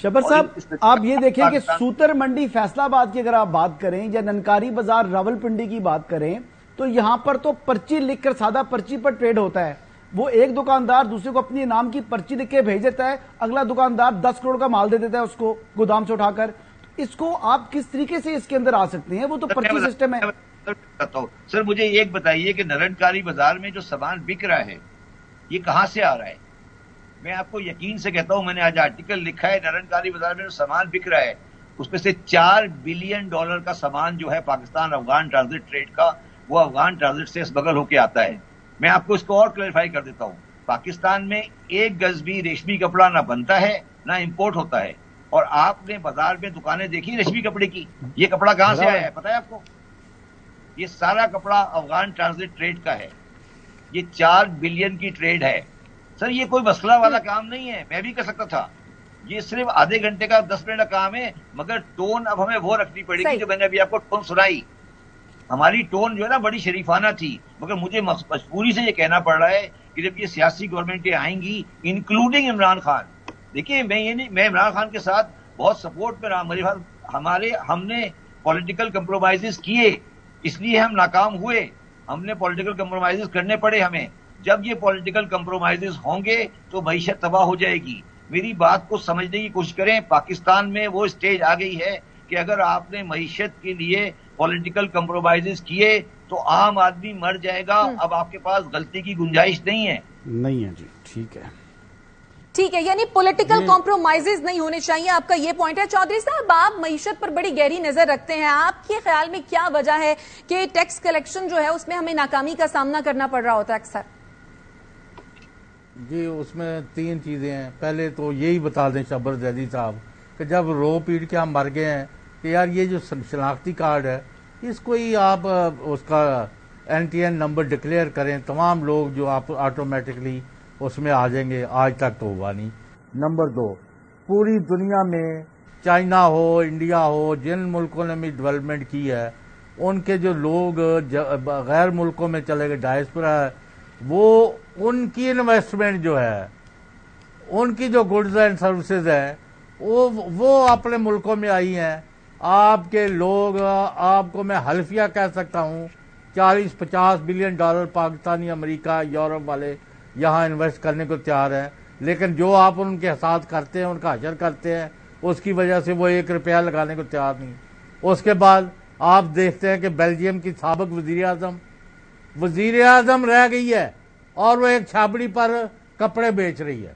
شبر صاحب آپ یہ دیکھیں کہ سوتر منڈی فیصل آباد کی اگر آپ بات کریں یا ننکاری بازار راولپنڈی کی بات کریں تو یہاں پر تو پرچی لکھ کر سادہ پرچی پر ٹریڈ ہوتا ہے. وہ ایک دکاندار دوسرے کو اپنی نام کی پرچی لکھ کے بھیج دیتا ہے, اگلا دکاندار 10 کروڑ کا مال دے دیتا ہے اس کو گودام سے اٹھا کر. اس کو آپ کس طریقے سے اس کے اندر آ سکتے ہیں؟ وہ تو پرچی سسٹم ہے. سر مجھے ایک بتائیے کہ نرنکاری بازار میں جو سامان بک رہا ہے یہ کہاں سے آ رہا ہے؟ میں آپ کو یقین سے کہتا ہوں, میں نے آج آرٹیکل لکھا ہے, نرنکاری بازار میں جو سامان بک رہا ہے اس میں سے $4 بلین کا سامان جو ہے پاکستان افغان ٹرانزٹ ٹریڈ کا, وہ افغان ٹرانزٹ سے اسمگل ہو کے آتا ہے. میں آپ کو اس کو اور کلیریفائی کر دیتا ہوں. پاکستان میں 1 گز بھی ریشمی کپڑا نہ بنتا ہے نہ امپورٹ ہوتا ہے. اور آپ نے بازار میں دکانیں دیکھی ریشمی کپڑے کی, یہ کپڑا کہاں سے آیا ہے پتا ہے آپ کو؟ یہ سارا کپڑا افغان ٹرانزٹ ٹریڈ کا ہے. یہ 4 بلین کی ٹریڈ ہے. سر یہ کوئی مسئلہ والا کام نہیں ہے, میں بھی کر سکتا تھا. یہ صرف آدھے گھنٹے کا 10 منٹ کا کام ہے, مگر ٹون اب ہمیں وہ رکھنی پڑے گی جو میں نے ابھی آپ کو ٹون سنائی. ہماری ٹون جو ہے نا بڑی شریفانہ تھی, مگر مجھے مجبوری سے یہ کہنا پڑ رہا ہے کہ جب یہ سیاسی گورنمنٹیں آئیں گی انکلوڈنگ عمران خان, دیکھیے میں عمران خان کے ساتھ بہت سپورٹ میں رہا. ہم نے پولیٹیکل کمپرومائزز کیے, اس لیے ہم ناکام ہوئے. ہم نے پولیٹیکل کمپرومائزز کرنے پڑے ہمیں. جب یہ پولیٹیکل کمپرومائزز ہوں گے تو معیشت تباہ ہو جائے گی. میری بات کو سمجھنے کی کوشش کریں. پاکستان میں وہ اسٹیج آ گئی ہے کہ اگر آپ نے معیشت کے لیے پولیٹیکل کمپرومائزز کیے تو عام آدمی مر جائے گا. اب آپ کے پاس غلطی کی گنجائش نہیں ہے. جی ٹھیک ہے, ٹھیک ہے, یعنی پولیٹیکل کمپرومائزز نہیں ہونے چاہیے, آپ کا یہ پوائنٹ ہے. چودھری صاحب آپ معیشت پر بڑی گہری نظر رکھتے ہیں, آپ کے خیال میں کیا وجہ ہے کہ ٹیکس کلیکشن جو ہے اس میں ہمیں ناکامی کا سامنا کرنا پڑ رہا ہوتا ہے اکثر؟ جی اس میں 3 چیزیں ہیں. پہلے تو یہی بتا دیں شبر زیدی صاحب کہ جب رو پیٹ کے ہم مر گئے ہیں کہ یار یہ جو شناختی کارڈ ہے اس کو ہی آپ اس کا NTN نمبر ڈکلیئر کریں, تمام لوگ جو آپ آٹومیٹکلی اس میں آ جائیں گے. آج تک تو ہوا نہیں. نمبر 2, پوری دنیا میں چائنا ہو انڈیا ہو جن ملکوں نے بھی ڈیولپمنٹ کی ہے ان کے جو لوگ غیر ملکوں میں چلے گئے ڈائسپورا ہے, وہ ان کی انویسٹمنٹ جو ہے ان کی جو گڈز اینڈ سروسز ہیں وہ اپنے ملکوں میں آئی ہیں. آپ کے لوگ, آپ کو میں حلفیہ کہہ سکتا ہوں, $40-50 بلین پاکستانی امریکہ یورپ والے یہاں انویسٹ کرنے کو تیار ہیں, لیکن جو آپ ان کے ساتھ کرتے ہیں ان کا حشر کرتے ہیں اس کی وجہ سے وہ $1 لگانے کو تیار نہیں. اس کے بعد آپ دیکھتے ہیں کہ بیلجیم کی سابق وزیر اعظم رہ گئی ہے اور وہ ایک چھابڑی پر کپڑے بیچ رہی ہے.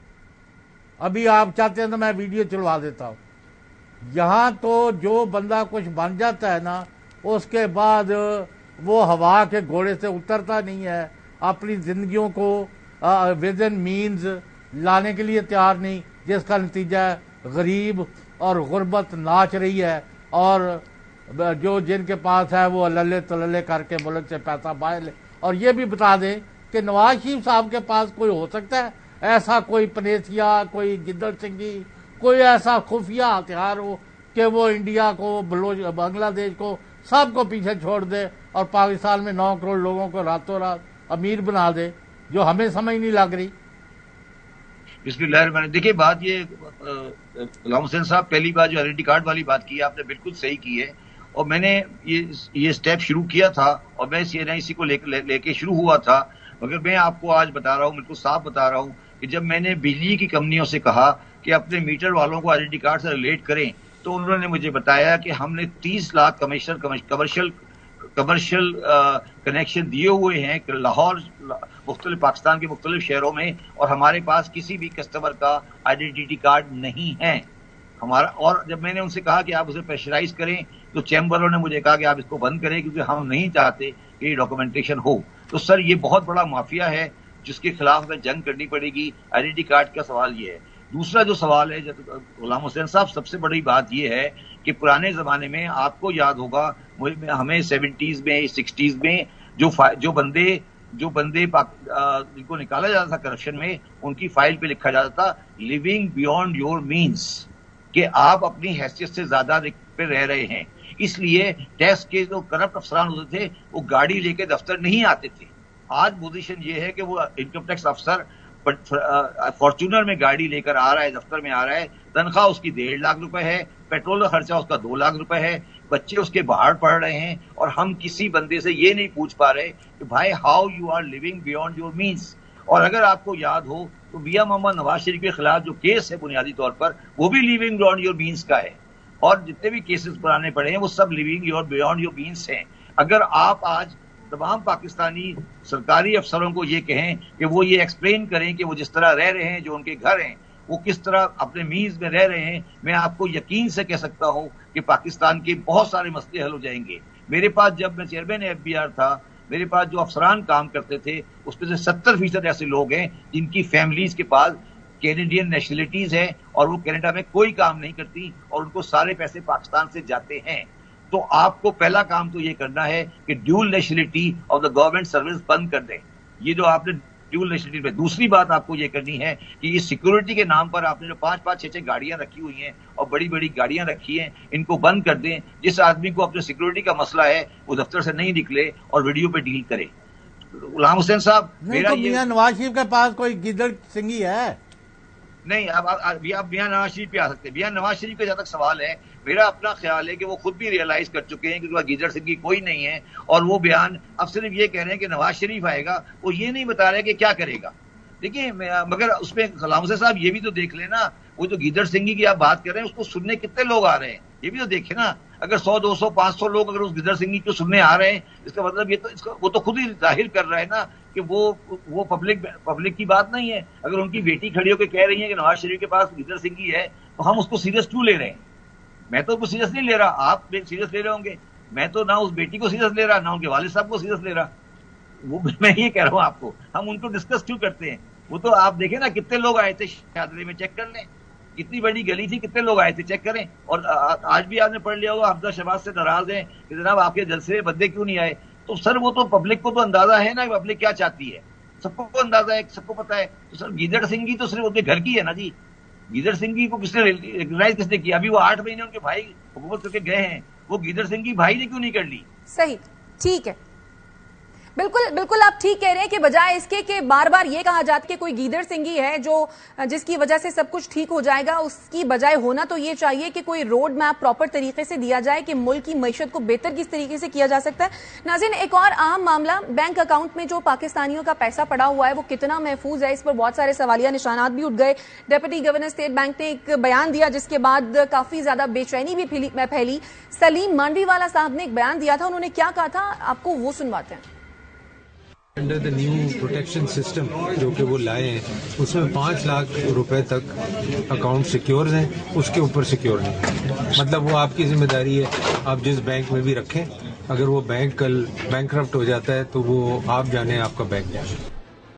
ابھی آپ چاہتے ہیں تو میں ویڈیو چلوا دیتا ہوں. یہاں تو جو بندہ کچھ بن جاتا ہے نا اس کے بعد وہ ہوا کے گھوڑے سے اترتا نہیں ہے, اپنی زندگیوں کو ود ان مینز لانے کے لیے تیار نہیں, جس کا نتیجہ غریب اور غربت ناچ رہی ہے. اور جو جن کے پاس ہے وہ للے تللے کر کے ملک سے پیسہ باہر لے. اور یہ بھی بتا دیں کہ نواز شریف صاحب کے پاس کوئی ہو سکتا ہے ایسا کوئی پنیسیا, کوئی گدڑ سنگھی, کوئی ایسا خفیہ ہتھیار ہو کہ وہ انڈیا کو بنگلہ دیش کو سب کو پیچھے چھوڑ دے اور پاکستان میں 9 کروڑ لوگوں کو راتوں رات امیر بنا دے, جو ہمیں سمجھ نہیں لگ رہی. بسم اللہ الرحمن الرحیم. دیکھیے بات یہ غلام حسین صاحب, پہلی بات جو آئیڈینٹی کارڈ والی بات کی ہے آپ نے بالکل صحیح کی ہے, اور میں نے یہ اسٹیپ شروع کیا تھا اور میں CNIC کو لے کے شروع ہوا تھا. مگر میں آپ کو آج بتا رہا ہوں, بالکل صاف بتا رہا ہوں کہ جب میں نے بجلی کی کمپنیوں سے کہا کہ اپنے میٹر والوں کو آئیڈینٹی کارڈ سے ریلیٹ کریں تو انہوں نے مجھے بتایا کہ ہم نے 30 لاکھ کمرشل کنیکشن دیے ہوئے ہیں لاہور, مختلف پاکستان کے مختلف شہروں میں, اور ہمارے پاس کسی بھی کسٹمر کا آئیڈینٹی کارڈ نہیں ہے ہمارا. اور جب میں نے ان سے کہا کہ آپ اسے پریشرائز کریں تو چیمبروں نے مجھے کہا کہ آپ اس کو بند کریں کیونکہ ہم نہیں چاہتے کہ یہ ڈاکومنٹیشن ہو. تو سر یہ بہت بڑا مافیا ہے جس کے خلاف میں جنگ کرنی پڑے گی. آئیڈینٹی کارڈ کا سوال یہ ہے. دوسرا جو سوال ہے غلام حسین صاحب, سب سے بڑی بات یہ ہے کہ پرانے زمانے میں آپ کو یاد ہوگا ہمیں 70s میں 60s میں جو بندے جن کو نکالا جاتا تھا کرپشن میں, ان کی فائل پہ لکھا جاتا تھا لیونگ بیونڈ یور مینس, کہ آپ اپنی حیثیت سے زیادہ پہ رہ رہے ہیں. اس لیے ٹیکس کے جو کرپٹ افسران ہوتے تھے وہ گاڑی لے کے دفتر نہیں آتے تھے. آج پوزیشن یہ ہے کہ وہ انکم ٹیکس افسر فارچونر میں گاڑی لے کر آ رہا ہے, دفتر میں آ رہا ہے, تنخواہ اس کی 1.5 لاکھ روپے ہے, پیٹرول کا خرچہ اس کا 2 لاکھ روپے ہے, بچے اس کے باہر پڑھ رہے ہیں, اور ہم کسی بندے سے یہ نہیں پوچھ پا رہے کہ بھائی how you are living beyond your means. اور اگر آپ کو یاد ہو تو میاں محمد نواز شریف کے خلاف جو کیس ہے بنیادی طور پر وہ بھی لیونگ بیونڈ یور مینس کا ہے, اور جتنے بھی کیسز پرانے پڑے ہیں وہ سب لیونگ بیونڈ یور مینس ہیں. اگر آپ آج تمام پاکستانی سرکاری افسروں کو یہ کہیں کہ وہ یہ ایکسپلین کریں کہ وہ جس طرح رہ رہے ہیں, جو ان کے گھر ہیں, وہ کس طرح اپنے میز میں رہ رہے ہیں, میں آپ کو یقین سے کہہ سکتا ہوں کہ پاکستان کے بہت سارے مسئلے حل ہو جائیں گے. میرے پاس جب میں چیئرمین FBR تھا, میرے پاس جو افسران کام کرتے تھے اس میں سے 70% ایسے لوگ ہیں جن کی فیملیز کے پاس کینیڈین نیشنلٹیز ہیں, اور وہ کینیڈا میں کوئی کام نہیں کرتی, اور ان کو سارے پیسے پاکستان سے جاتے ہیں. تو آپ کو پہلا کام تو یہ کرنا ہے کہ dual nationality of the government service بند کر دیں, یہ جو آپ نے ڈیول نیشنلٹی پہ. دوسری بات آپ کو یہ کرنی ہے کہ یہ سیکورٹی کے نام پر آپ نے جو 5-5, 6-6 گاڑیاں رکھی ہوئی ہیں اور بڑی بڑی گاڑیاں رکھی ہیں, ان کو بند کر دیں. جس آدمی کو اپنے سیکورٹی کا مسئلہ ہے وہ دفتر سے نہیں نکلے اور ویڈیو پہ ڈیل کرے. غلام حسین صاحب, میرا میاں نواز شریف کے پاس کوئی گیدڑ سنگھی ہے نہیں. اب میاں نواز شریف پہ آ سکتے ہیں. میاں نواز شریف کا جہاں تک سوال ہے, میرا اپنا خیال ہے کہ وہ خود بھی ریئلائز کر چکے ہیں کہ گیدڑ سنگھی کوئی نہیں ہے, اور وہ بیان اب صرف یہ کہہ رہے ہیں کہ نواز شریف آئے گا, وہ یہ نہیں بتا رہے کہ کیا کرے گا. دیکھیے مگر اس میں غلام حسین صاحب یہ بھی تو دیکھ لیں نا, وہ جو گیدڑ سنگھی کی آپ بات کر رہے ہیں اس کو سننے کتنے لوگ آ رہے ہیں, یہ بھی تو دیکھیں نا. اگر 100, 200, 500 لوگ اگر اس گیدڑ سنگھی کو سننے آ رہے ہیں, اس کا مطلب یہ تو وہ تو خود ہی ظاہر کر رہا ہے نا کہ وہ پبلک کی بات نہیں ہے. اگر ان کی بیٹی کھڑی ہو کے کہہ رہی ہے کہ نواز شریف کے پاس گیدڑ سنگھی ہے, تو ہم اس کو سیریس کیوں لے رہے ہیں؟ میں تو اس کو سیریس نہیں لے رہا, آپ سیریس لے رہے ہوں گے. میں تو نہ اس بیٹی کو سیریس لے رہا, نہ ان کے والد صاحب کو سیریس لے رہا. وہ میں یہ کہہ رہا ہوں آپ کو, ہم ان کو ڈسکس کیوں کرتے ہیں؟ وہ تو آپ دیکھیں نا کتنے لوگ آئے تھے شادری میں, چیک کر لیں کتنی بڑی گلی تھی, کتنے لوگ آئے تھے, چیک کریں. اور آج بھی آپ نے پڑھ لیا ہوگا حمزہ شہباز سے ناراض ہیں کہ جناب آپ کے جلسے میں بندے کیوں نہیں آئے. تو سر وہ تو پبلک کو تو اندازہ ہے نا کہ پبلک کیا چاہتی ہے, سب کو اندازہ ہے, سب کو پتا ہے. تو سر گیدڑ سنگھی تو صرف ان کے گھر کی ہے نا جی. گیدڑ سنگھی کو کس نے ریکگنائز کس نے کیا؟ ابھی وہ 8 مہینے ان کے بھائی حکومت کر کے گئے ہیں, وہ گیدڑ سنگھی بھائی نے کیوں نہیں کر لی؟ صحیح, ٹھیک ہے, بالکل آپ ٹھیک کہہ رہے ہیں کہ بجائے اس کے کہ بار بار یہ کہا جاتا کہ کوئی گیدڑ سنگھی ہے جس کی وجہ سے سب کچھ ٹھیک ہو جائے گا, اس کی بجائے ہونا تو یہ چاہیے کہ کوئی روڈ میپ پراپر طریقے سے دیا جائے کہ ملک کی معیشت کو بہتر کس طریقے سے کیا جا سکتا ہے. ناظرین, ایک اور اہم معاملہ, بینک اکاؤنٹ میں جو پاکستانیوں کا پیسہ پڑا ہوا ہے وہ کتنا محفوظ ہے, اس پر بہت سارے سوالیہ نشانات بھی اٹھ گئے. ڈپٹی گورنر اسٹیٹ بینک نے ایک بیان دیا جس کے بعد کافی زیادہ بے چینی بھی پھیلی. سلیم مانڈی والا صاحب نے ایک بیان دیا تھا, انہوں نے کیا کہا تھا آپ کو وہ سنواتے ہیں. Under the new protection system جو کہ وہ لائے ہیں, اس میں 5 لاکھ روپے تک اکاؤنٹ سیکیور ہیں, اس کے اوپر سیکیور نہیں. مطلب وہ آپ کی ذمہ داری ہے, آپ جس بینک میں بھی رکھیں, اگر وہ بینک کل بینکرپٹ ہو جاتا ہے تو وہ آپ جانے آپ کا بینک جانے.